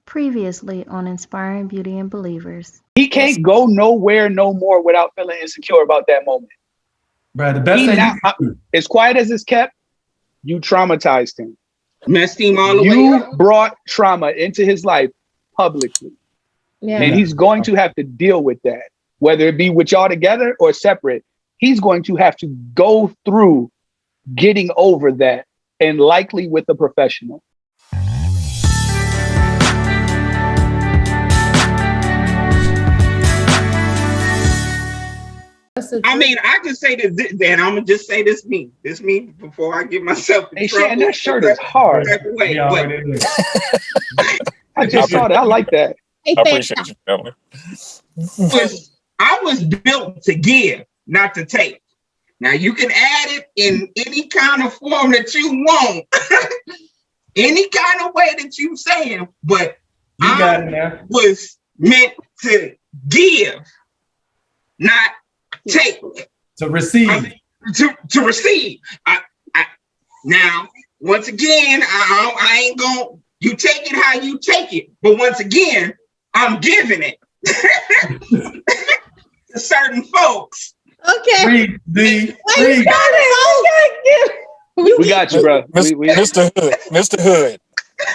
Previously on Inspiring Beauty and Believers. He can't go nowhere no more without feeling insecure about that moment. Bro, the best thing as quiet as it's kept, you traumatized him. Messed him all the way You up. brought trauma into his life publicly. Yeah. And he's going to have to deal with that, whether it be with y'all together or separate. He's going to have to go through getting over that, and likely with a professional. I mean, I can say this, and I'm gonna just say this me before I get myself in trouble. And that shirt is hard. I just saw that. I like that. I appreciate you, gentlemen. I was built to give, not to take. Now you can add it in any kind of form that you want, any kind of way that you saying, but I was meant to give, not take. To receive. To receive. Now, once again, I ain't gonna, you take it how you take it. But once again, I'm giving it to certain folks. Okay. We got you, bro. Mr. Hood. Mr. Hood.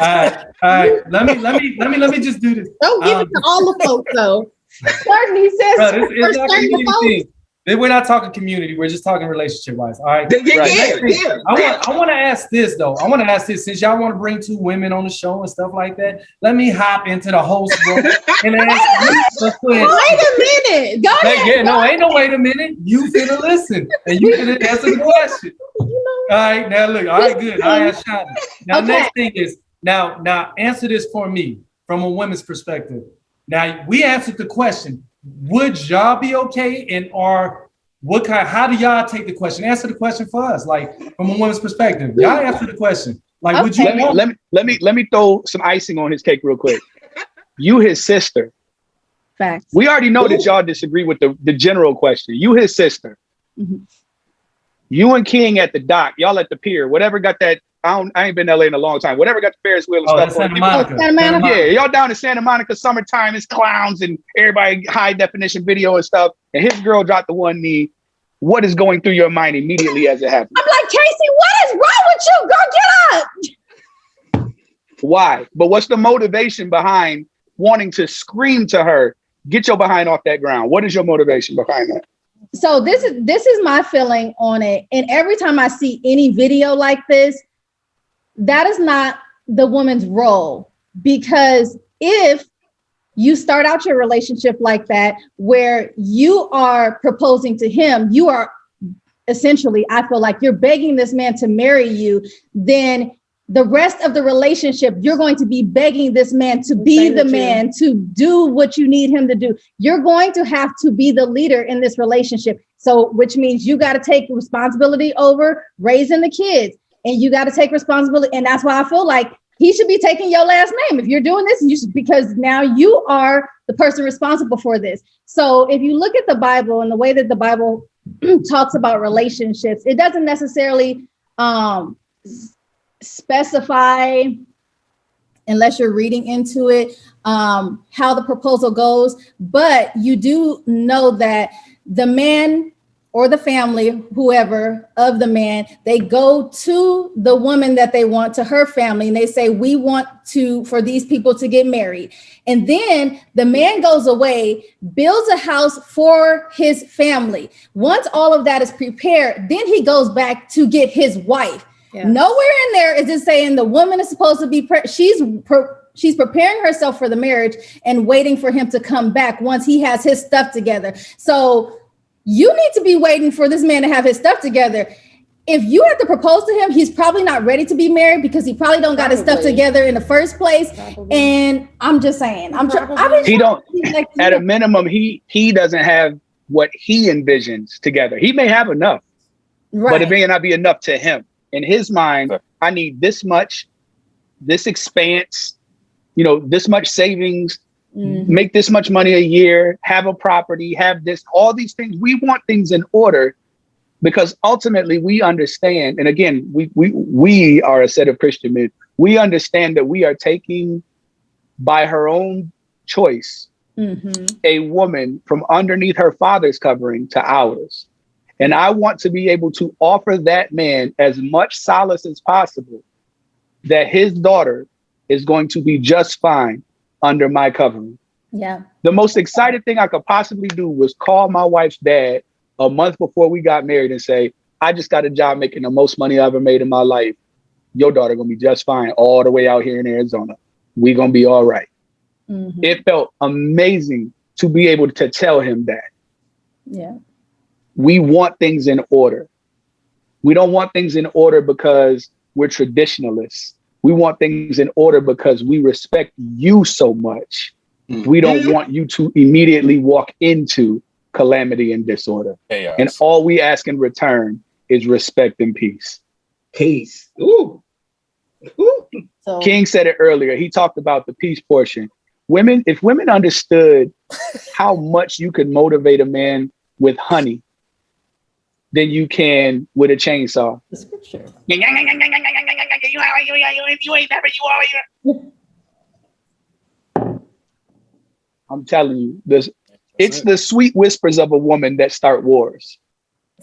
All right. Let me just do this. Don't give it to all the folks though. Certain, he says, bro, it's not community thing. We're not talking community. We're just talking relationship wise. All right. Yeah. I want to ask this though. Since y'all want to bring two women on the show and stuff like that. Let me hop into the host room and ask you a question. Wait a minute. Go ahead. Yeah, no, ain't no wait a minute. You finna listen and you finna answer the question. All right, now look. All right, good. I asked Shani. Now, next thing is now answer this for me from a woman's perspective. Now we answered the question. Would y'all be okay? And how do y'all take the question? Answer the question for us, like from a woman's perspective. Y'all answer the question. Like, would you let me throw some icing on his cake real quick. You his sister. Facts. We already know that y'all disagree with the general question. You his sister. Mm-hmm. You and King at the dock, y'all at the pier, whatever got that. I ain't been to LA in a long time. Whatever got the Ferris wheel and stuff. Santa Monica. Yeah, y'all down in Santa Monica, summertime, it's clowns and everybody high definition video and stuff. And his girl dropped the one knee. What is going through your mind immediately as it happens? I'm like, Casey, what is wrong with you? Girl, get up. Why? But what's the motivation behind wanting to scream to her, get your behind off that ground? What is your motivation behind that? So this is my feeling on it. And every time I see any video like this, that is not the woman's role, because if you start out your relationship like that, where you are proposing to him, you are essentially, I feel like you're begging this man to marry you, then the rest of the relationship, you're going to be begging this man to be the man, to do what you need him to do. You're going to have to be the leader in this relationship. So, which means you got to take responsibility over raising the kids. And you got to take responsibility. And that's why I feel like he should be taking your last name. If you're doing this, you should, because now you are the person responsible for this. So if you look at the Bible and the way that the Bible talks about relationships, it doesn't necessarily specify, unless you're reading into it, how the proposal goes. But you do know that the man or the family, whoever of the man, they go to the woman that they want, to her family, and they say, we want for these people to get married. And then the man goes away, builds a house for his family. Once all of that is prepared, then he goes back to get his wife. Yeah. Nowhere in there is it saying the woman is supposed to be, she's preparing herself for the marriage and waiting for him to come back once he has his stuff together. So you need to be waiting for this man to have his stuff together. If you have to propose to him, he's probably not ready to be married because he probably don't got his stuff together in the first place. And I'm just saying, he don't. At a minimum, he doesn't have what he envisions together. He may have enough, but it may not be enough to him. In his mind, I need this much, this expanse, this much savings. Make this much money a year, have a property, have this, all these things. We want things in order because ultimately we understand. And again, we are a set of Christian men. We understand that we are taking by her own choice a woman from underneath her father's covering to ours. And I want to be able to offer that man as much solace as possible that his daughter is going to be just fine under my covering. Yeah. The most excited thing I could possibly do was call my wife's dad a month before we got married and say, I just got a job making the most money I ever made in my life. Your daughter gonna be just fine all the way out here in Arizona. We gonna be all right. It felt amazing to be able to tell him that. Yeah. We want things in order. We don't want things in order because we're traditionalists. We want things in order because we respect you so much. We don't want you to immediately walk into calamity and disorder. Chaos. And all we ask in return is respect and peace. Peace. Ooh. Ooh. So King said it earlier. He talked about the peace portion. Women, if women understood how much you could motivate a man with honey than you can with a chainsaw. the scripture. You ain't never, you are. I'm telling you, it's the sweet whispers of a woman that start wars.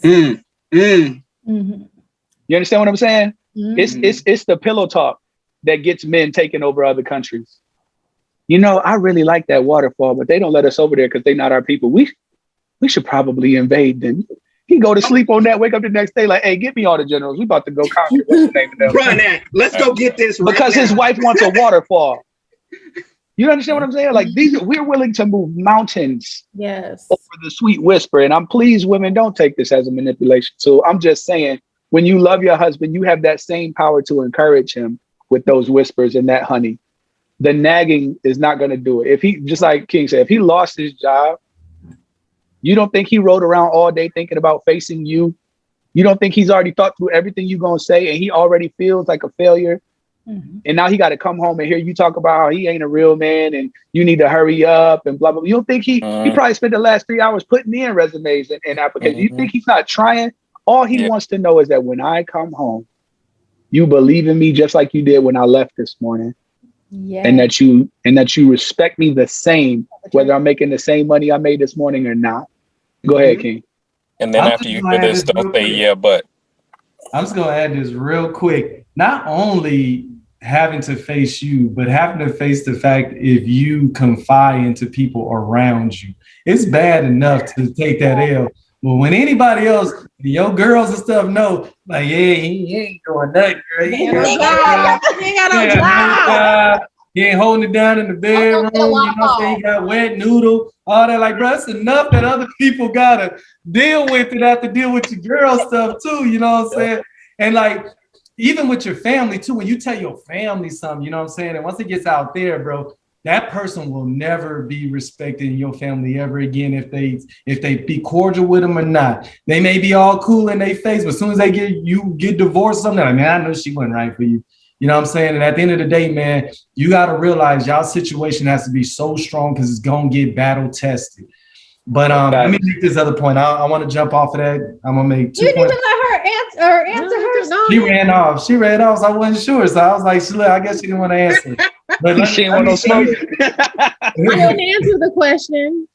You understand what I'm saying? It's the pillow talk that gets men taking over other countries. You know, I really like that waterfall, but they don't let us over there because they're not our people. We should probably invade them. He go to sleep on that, wake up the next day like, hey, get me all the generals. We about to go conquer. What's the name of them? Run that. Let's go get this. Right Because now. his wife wants a waterfall. You understand what I'm saying? Like we're willing to move mountains Yes. over the sweet whisper. And I'm pleased women don't take this as a manipulation tool. I'm just saying, when you love your husband, you have that same power to encourage him with those whispers and that honey. The nagging is not going to do it. If he, just like King said, if he lost his job, you don't think he rode around all day thinking about facing you? You don't think he's already thought through everything you're going to say and he already feels like a failure? And now he got to come home and hear you talk about how he ain't a real man and you need to hurry up and blah, blah. You don't think he probably spent the last 3 hours putting in resumes and applications. You think he's not trying? All he wants to know is that when I come home, you believe in me just like you did when I left this morning. Yeah. And that you respect me the same, whether I'm making the same money I made this morning or not. Go ahead, King. And then after you hear this, don't say yeah, but. I'm just gonna add this real quick. Not only having to face you, but having to face the fact if you confide into people around you. It's bad enough to take that L. But when anybody else, your girls and stuff know, like, yeah, he ain't doing nothing, girl. He ain't got no job. He ain't holding it down in the bedroom. You know what I'm saying? He got wet noodle, all that. Like, bro, it's enough that other people gotta deal with it. Have to deal with your girl stuff too. You know what I'm saying? And like, even with your family too, when you tell your family something, you know what I'm saying? And once it gets out there, bro, that person will never be respected in your family ever again if they be cordial with them or not. They may be all cool in their face, but as soon as they get divorced or something, like, man, I know she wasn't right for you. You know what I'm saying? And at the end of the day, man, you got to realize y'all situation has to be so strong because it's going to get battle tested. But let me make this other point. I want to jump off of that. I'm going to make 2 You need points. to let her answer her. She ran off, so I wasn't sure. So I was like, I guess she didn't want to answer. But She ain't want no smoke. I can answer the question.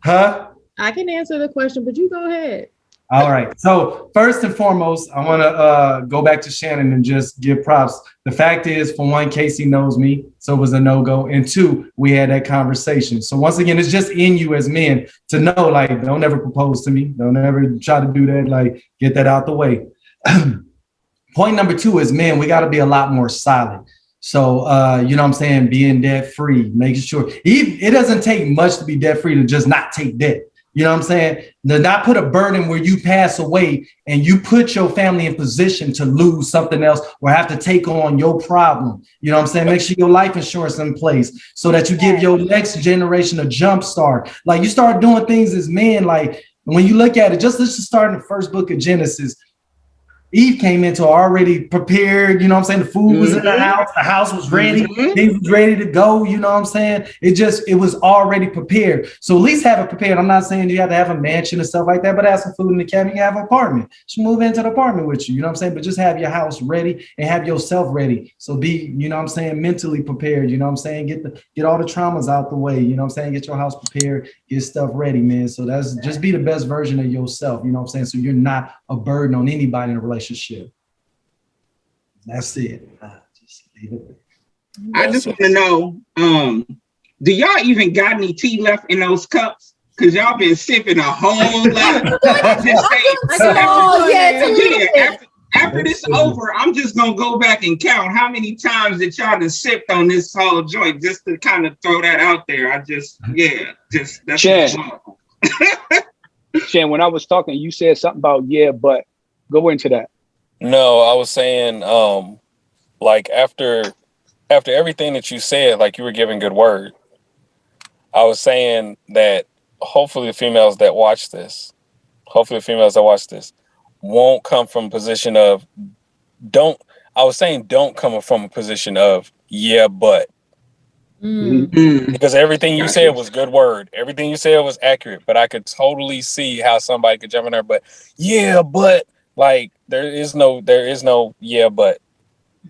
Huh? I can answer the question, but you go ahead. All right. So first and foremost, I want to go back to Shannon and just give props. The fact is, for one, Casey knows me, so it was a no-go. And two, we had that conversation. So once again, it's just in you as men to know, like, don't ever propose to me. Don't ever try to do that. Like, get that out the way. Point number two is, men, we got to be a lot more solid. So, you know what I'm saying? Being debt free, making sure it doesn't take much to be debt free to just not take debt. You know what I'm saying? To not put a burden where you pass away and you put your family in position to lose something else or have to take on your problem. You know what I'm saying? Make sure your life insurance in place so that you give your next generation a jump start. Like, you start doing things as men, like when you look at it, let's just start in the first book of Genesis. Eve came into already prepared, you know what I'm saying? The food was in the house was ready, things was ready to go, you know what I'm saying? It was already prepared. So at least have it prepared. I'm not saying you have to have a mansion and stuff like that, but have some food in the cabinet, you have an apartment. Just move into the apartment with you know what I'm saying? But just have your house ready and have yourself ready. So be, you know what I'm saying, mentally prepared, you know what I'm saying? Get all the traumas out the way, you know what I'm saying? Get your house prepared, get stuff ready, man. So that's just be the best version of yourself, you know what I'm saying? So you're not a burden on anybody in a relationship. That's it. Just leave it there. I just want to know, do y'all even got any tea left in those cups? Because y'all been sipping a whole lot. After this over, I'm just gonna go back and count how many times that y'all have sipped on this whole joint, just to kind of throw that out there. That's Shan, when I was talking, you said something about but go into that. No, I was saying, like after everything that you said, like you were giving good word. I was saying that hopefully the females that watch this won't come from a position of don't come from a position of but. Because everything you said was good word. Everything you said was accurate, but I could totally see how somebody could jump in there, but like there is no but.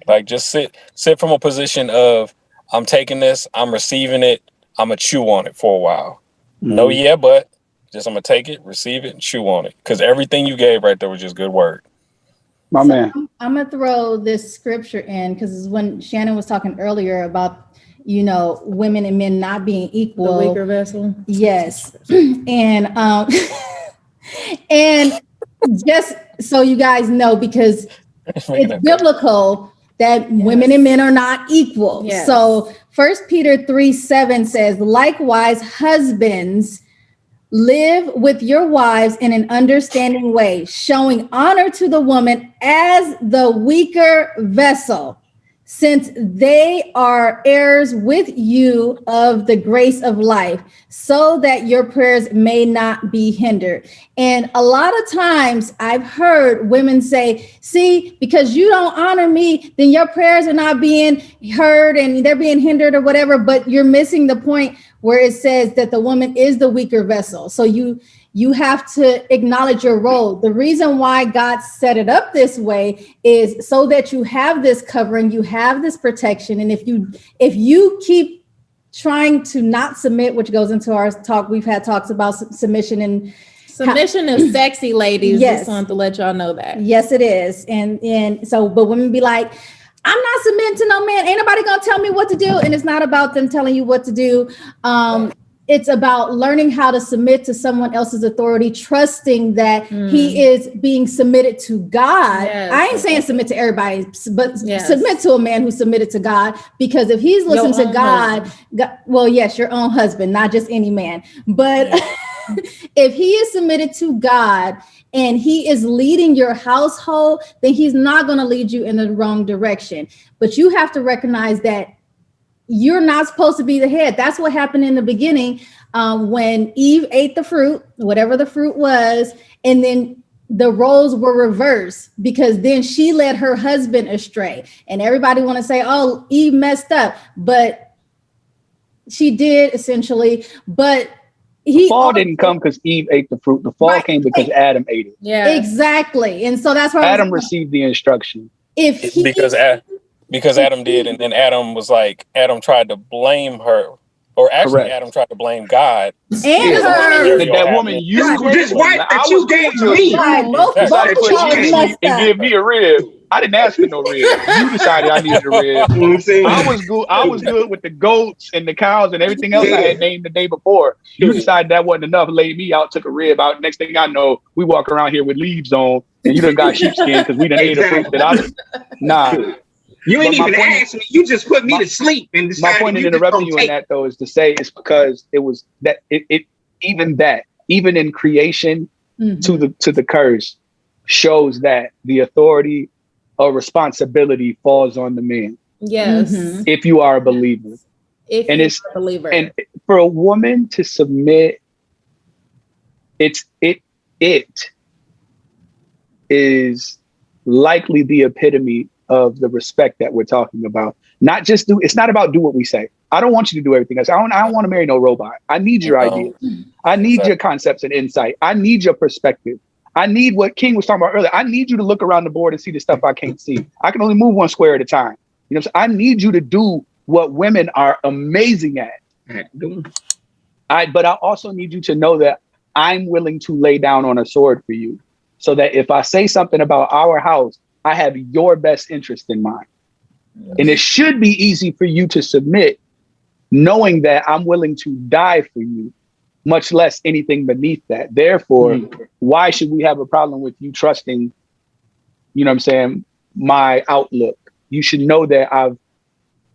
Like just sit from a position of I'm taking this, I'm receiving it, I'm gonna chew on it for a while. No but just I'm gonna take it, receive it, and chew on it. Because everything you gave right there was just good word. My man. I'm gonna throw this scripture in because when Shannon was talking earlier about women and men not being equal. The weaker vessel. Yes. And and just so you guys know, because it's biblical that women and men are not equal. Yes. So 1 Peter 3:7 says, likewise, husbands, live with your wives in an understanding way, showing honor to the woman as the weaker vessel, since they are heirs with you of the grace of life, so that your prayers may not be hindered. And a lot of times I've heard women say, see, because you don't honor me, then your prayers are not being heard and they're being hindered or whatever, but you're missing the point where it says that the woman is the weaker vessel. So you have to acknowledge your role. The reason why God set it up this way is so that you have this covering, you have this protection. And if you keep trying to not submit, which goes into our talk, we've had talks about submission and submission is sexy, ladies. Yes. Just want to let y'all know that. Yes, it is. And so, but women be like, I'm not submitting to no man. Ain't nobody gonna tell me what to do. And it's not about them telling you what to do. It's about learning how to submit to someone else's authority, trusting that he is being submitted to God. Yes. I ain't saying submit to everybody, but submit to a man who's submitted to God, because if he's listening to God, well, yes, your own husband, not just any man. But if he is submitted to God and he is leading your household, then he's not going to lead you in the wrong direction. But you have to recognize that you're not supposed to be the head. That's what happened in the beginning when Eve ate the fruit, whatever the fruit was, and then the roles were reversed because then she led her husband astray. And everybody want to say, oh, Eve messed up, but she did essentially. But the fall didn't come because Eve ate the fruit. The fall came because Adam ate it. Yeah, exactly. And so that's why Adam received the instruction. Because Adam did, and then Adam tried to blame her, or actually Correct. Adam tried to blame God. And her. That woman, this wife that you gave to me. And give me a rib. I didn't ask for no rib. You decided I needed a rib. I was good with the goats and the cows and everything else I had named the day before. You decided that wasn't enough, laid me out, took a rib out. Next thing I know, we walk around here with leaves on, and you done got sheepskin because we done ate a fruit that nah. You ain't even asked me. You just put me to sleep and decided. My point in interrupting you in that though is to say it's because it was that even in creation to the curse shows that the authority or responsibility falls on the man. Yes. If you are a believer. If you're a believer. And for a woman to submit, it is likely the epitome of the respect that we're talking about. It's not about do what we say. I don't want you to do everything else. I don't want to marry no robot. I need your ideas. I need your concepts and insight. I need your perspective. I need what King was talking about earlier. I need you to look around the board and see the stuff I can't see. I can only move one square at a time. You know what I'm saying? I need you to do what women are amazing at. But I also need you to know that I'm willing to lay down on a sword for you, so that if I say something about our house, I have your best interest in mind. And it should be easy for you to submit, knowing that I'm willing to die for you, much less anything beneath that. Therefore, why should we have a problem with you trusting, you know what I'm saying, my outlook? You should know that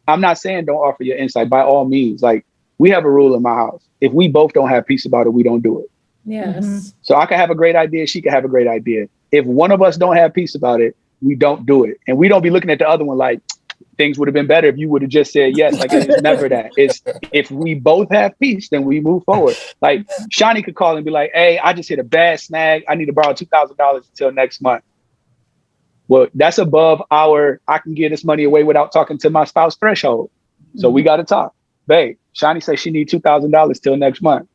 I'm not saying don't offer your insight, by all means. Like, we have a rule in my house. If we both don't have peace about it, we don't do it. Yes. So I can have a great idea, she can have a great idea. If one of us don't have peace about it, we don't do it. And we don't be looking at the other one like, things would have been better if you would have just said yes. Like, it's never that. It's if we both have peace, then we move forward. Like, Shawnee could call and be like, hey, I just hit a bad snag. I need to borrow $2,000 until next month. Well, that's above I can give this money away without talking to my spouse threshold. So we got to talk. Babe, Shawnee says she needs $2,000 till next month.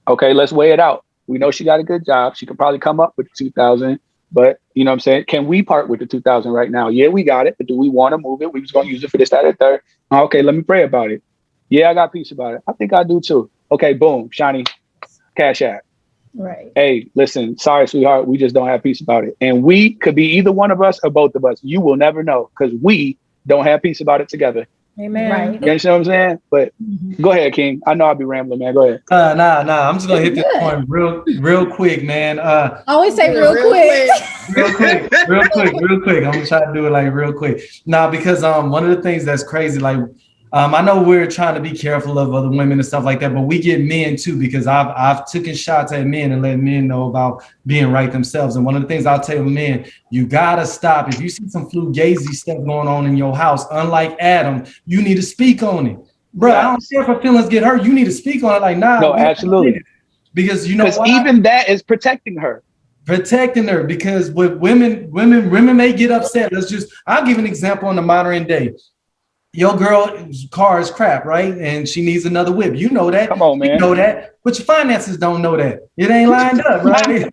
Okay, let's weigh it out. We know she got a good job. She could probably come up with $2,000. But you know what I'm saying? Can we part with the $2,000 right now? Yeah, we got it. But do we want to move it? We was going to use it for this, that, and third. Okay, let me pray about it. Yeah, I got peace about it. I think I do too. Okay, boom, Shawnee, cash app. Right. Hey, listen, sorry, sweetheart. We just don't have peace about it. And we could be either one of us or both of us. You will never know because we don't have peace about it together. Amen. Right. You understand what I'm saying? But go ahead, King. I know I'll be rambling, man. Go ahead. Nah. I'm just gonna hit this point real quick, man. Always say real quick. Real quick. I'm gonna try to do it like real quick. Nah, because one of the things that's crazy, like I know we're trying to be careful of other women and stuff like that, but we get men too, because I've taken shots at men and let men know about being right themselves. And one of the things I'll tell men, you gotta stop. If you see some fugazi stuff going on in your house, unlike Adam, you need to speak on it. Bro, I don't care if her feelings get hurt. You need to speak on it. Like, nah. No, absolutely. Because you know why? Even that is protecting her. Because with women may get upset. I'll give an example in the modern day. Your girl's car is crap, right? And she needs another whip. You know that. Come on, man. You know that. But your finances don't know that. It ain't lined up, right?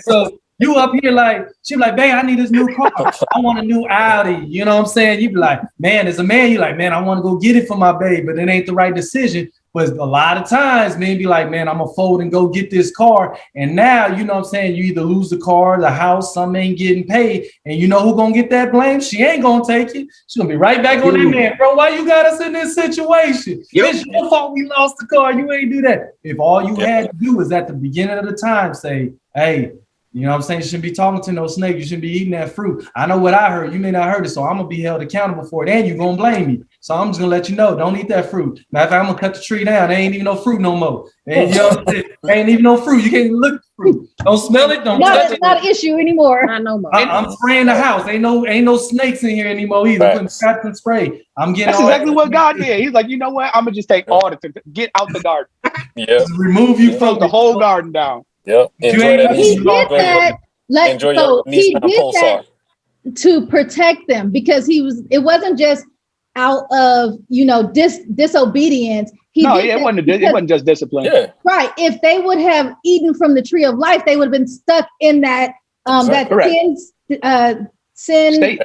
So you up here like, she be like, babe, I need this new car. I want a new Audi. You know what I'm saying? You be like, man, as a man, you like, man, I want to go get it for my babe, but it ain't the right decision. But a lot of times, men be like, man, I'm going to fold and go get this car. And now, you know what I'm saying, you either lose the car, the house, something ain't getting paid. And you know who going to get that blame? She ain't going to take it. She's going to be right back on that man. Bro, why you got us in this situation? Yep. It's your fault we lost the car. You ain't do that. If all you had to do was at the beginning of the time say, hey, you know what I'm saying? You shouldn't be talking to no snake. You shouldn't be eating that fruit. I know what I heard. You may not heard it, so I'm going to be held accountable for it. And you're going to blame me. So I'm just going to let you know, don't eat that fruit. Matter of fact, I'm going to cut the tree down. There ain't even no fruit no more. And, you know what I'm saying? There ain't even no fruit. You can't even look at fruit. Don't smell it. Don't touch it. It's not an issue anymore. Not no more. I'm spraying the house. Ain't no snakes in here anymore either. Putting scraps and spray. I'm getting That's exactly what God did. He's like, you know what? I'm going to just take all get out the garden. Yeah. Just remove you from the whole garden down. Yep. He did that. He did that to protect them because it wasn't just out of, you know, disobedience. It wasn't just discipline. Yeah. Right. If they would have eaten from the tree of life, they would have been stuck in that sin state.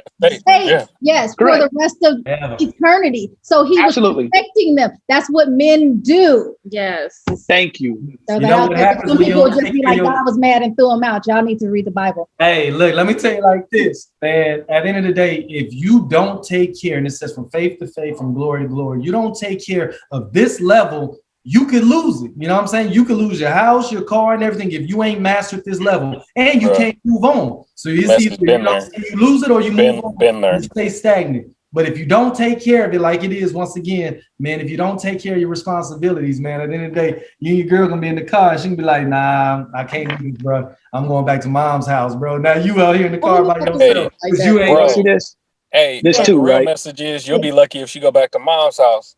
Yes, correct. For the rest of eternity. So he was protecting them. That's what men do. Yes. Thank you. So some people would just be like, God was mad and threw him out. Y'all need to read the Bible. Hey, look, let me tell you like this, man. At the end of the day, if you don't take care, and it says from faith to faith, from glory to glory, you don't take care of this level, you could lose it. You know what I'm saying? You could lose your house, your car, and everything if you ain't mastered this level, and you can't move on. So it's either you lose it or you move on and stay stagnant. But if you don't take care of it like it is, once again, man, if you don't take care of your responsibilities, man, at the end of the day, you and your girl gonna be in the car and she can be like, nah, I can't do this, bro. I'm going back to mom's house, bro. Now you out here in the car by yourself. You ain't see this. Hey, this too, the real right? message is you'll be lucky if she go back to mom's house.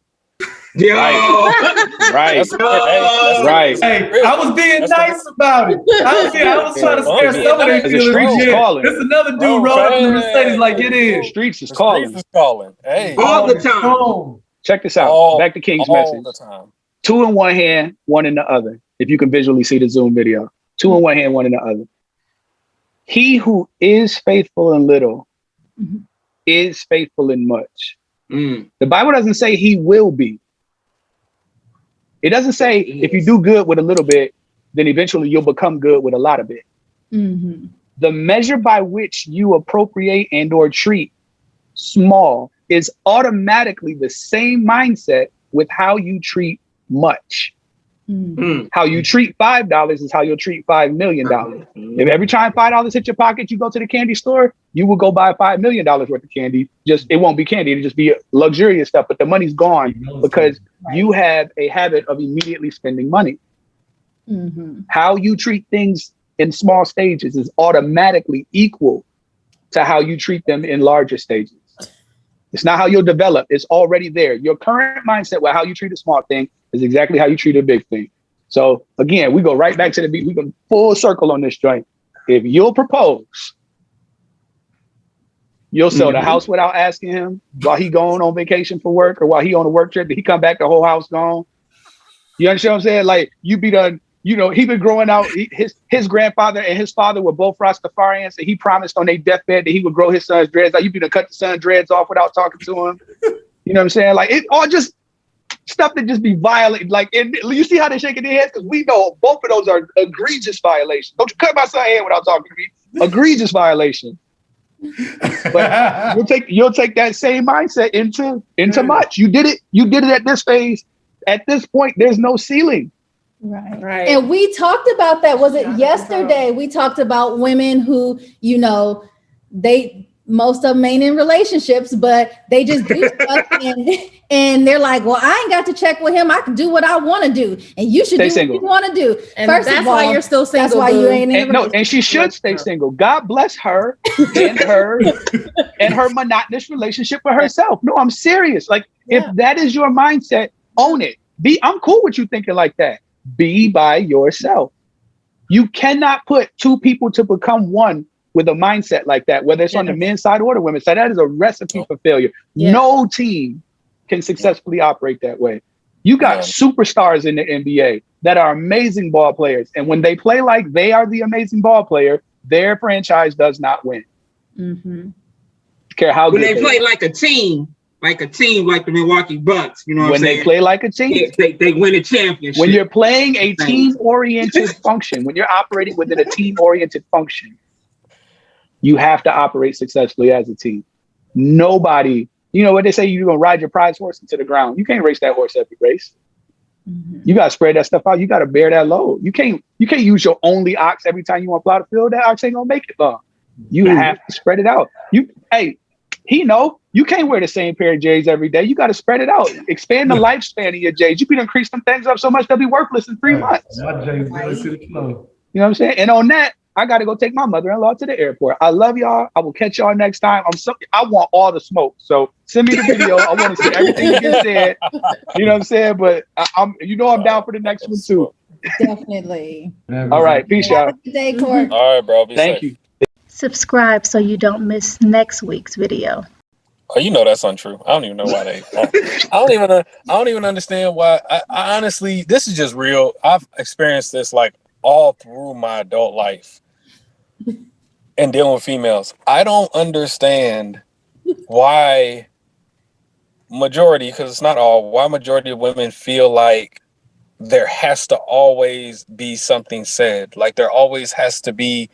Yo. Right. That's Right. Hey, I was being nice about it. I was trying to spare some of their The feelings. streets is calling. There's another dude Bro, rolling up in the man. Mercedes like, get in. The streets is The calling. streets is calling. Hey, All the time. Home. Check this out. All- Back to King's all message. the time. 2 in one hand, 1 in the other. If you can visually see the Zoom video. 2 in one hand, 1 in the other. He who is faithful in little is faithful in much. The Bible doesn't say he will be. It doesn't say if you do good with a little bit, then eventually you'll become good with a lot of it. The measure by which you appropriate and or treat small is automatically the same mindset with how you treat much. How you treat $5 is how you'll treat $5 million. If every time $5 hit your pocket, you go to the candy store, you will go buy $5 million worth of candy. Just it won't be candy, it'll just be luxurious stuff, but the money's gone because you have a habit of immediately spending money. How you treat things in small stages is automatically equal to how you treat them in larger stages. It's not how you'll develop, it's already there. Your current mindset with how you treat a small thing is exactly how you treat a big thing. So again, we go right back to the beat. We go full circle on this joint. If you'll propose, you'll sell the house without asking him while he going on vacation for work or while he on a work trip. Did he come back, the whole house gone? You understand what I'm saying? Like you be done, you know, he been growing out. His grandfather and his father were both Rastafarians, and he promised on their deathbed that he would grow his son's dreads. Like you be done cut the son's dreads off without talking to him. You know what I'm saying? Like it all just stuff that just be violent. Like, and you see how they shaking their heads? Because we know both of those are egregious violations. Don't you cut my son's head without talking to me. Egregious violation. But you'll take that same mindset into much. You did it at this phase. At this point, there's no ceiling. Right. And we talked about that. Was it yesterday? We talked about women who, you know, most of them ain't in relationships, but they just do stuff and they're like, well, I ain't got to check with him. I can do what I want to do. And you should stay do single. what you want to do. And First that's of all, why you're still single. That's why you ain't in a relationship. And she should stay single. God bless her and her monotonous relationship with herself. No, I'm serious. Like if that is your mindset, own it. I'm cool with you thinking like that. Be by yourself. You cannot put two people to become one with a mindset like that, whether it's on the men's side or the women's side. That is a recipe for failure. No team can successfully operate that way. You got superstars in the NBA that are amazing ball players. And when they play like they are the amazing ball player, their franchise does not win. Care how when good they play like a team like the Milwaukee Bucks, you know what when I'm saying? they play like a team, they win a championship. When you're playing a team-oriented function, when you're operating within a team-oriented function, you have to operate successfully as a team. Nobody, you know what they say, you're gonna ride your prize horse into the ground. You can't race that horse every race. You gotta spread that stuff out. You gotta bear that load. You can't use your only ox every time you want to plow the field. That ox ain't gonna make it long. You have to spread it out. You can't wear the same pair of J's every day. You got to spread it out. Expand the lifespan of your J's. You can increase them things up so much they'll be worthless in 3 months. My J's goes to the club. You know what I'm saying? And on that, I got to go take my mother-in-law to the airport. I love y'all. I will catch y'all next time. I want all the smoke. So send me the video. I want to see everything you just said. You know what I'm saying? But I'm down for the next one too. Definitely. All right. Peace, y'all. Have a good day, Court. All right, bro. Be Thank safe. you. Subscribe so you don't miss next week's video. Oh, you know that's untrue. I don't even know why they. I don't even understand why. I honestly, this is just real. I've experienced this like all through my adult life and dealing with females. I don't understand why majority, because it's not all, why majority of women feel like there has to always be something said. Like there always has to be